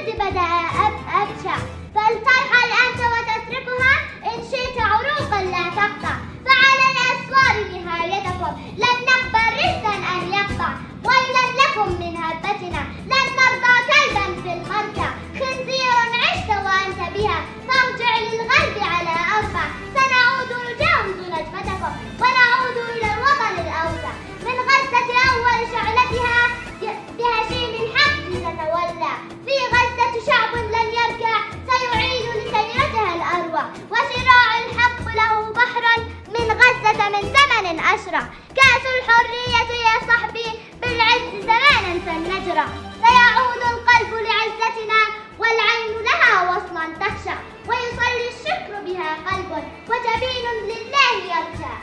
الورد بدأ أبشع، فلترحل أنت وتتركها إن شئت عروقا لا تقطع، فعلى الأسوار نهايتكم لن نقبل رزقا أن يقطع، ويلا لكم من هبتنا لن نرضى كلبا في المركع، خنزير عشت وأنت بها فارجع للغرب على أربع، سنعود نجاوز نجفتكم ونعود إلى الوطن الأوسع، من غزة أول شعلتها بهشيم الحق تتولى، في غزة شعب لن يركع سيعيد لسيرتها الأروع، وشراع الحق له بحرا من غزة من زمن أشرع، كأس الحرية يا صحبي بالعز زمانا فلنجرع، سيعود القلب لعزتنا والعين لها وصلا تخشع، ويصلي الشكر بها قلب وجبين لله يرجع.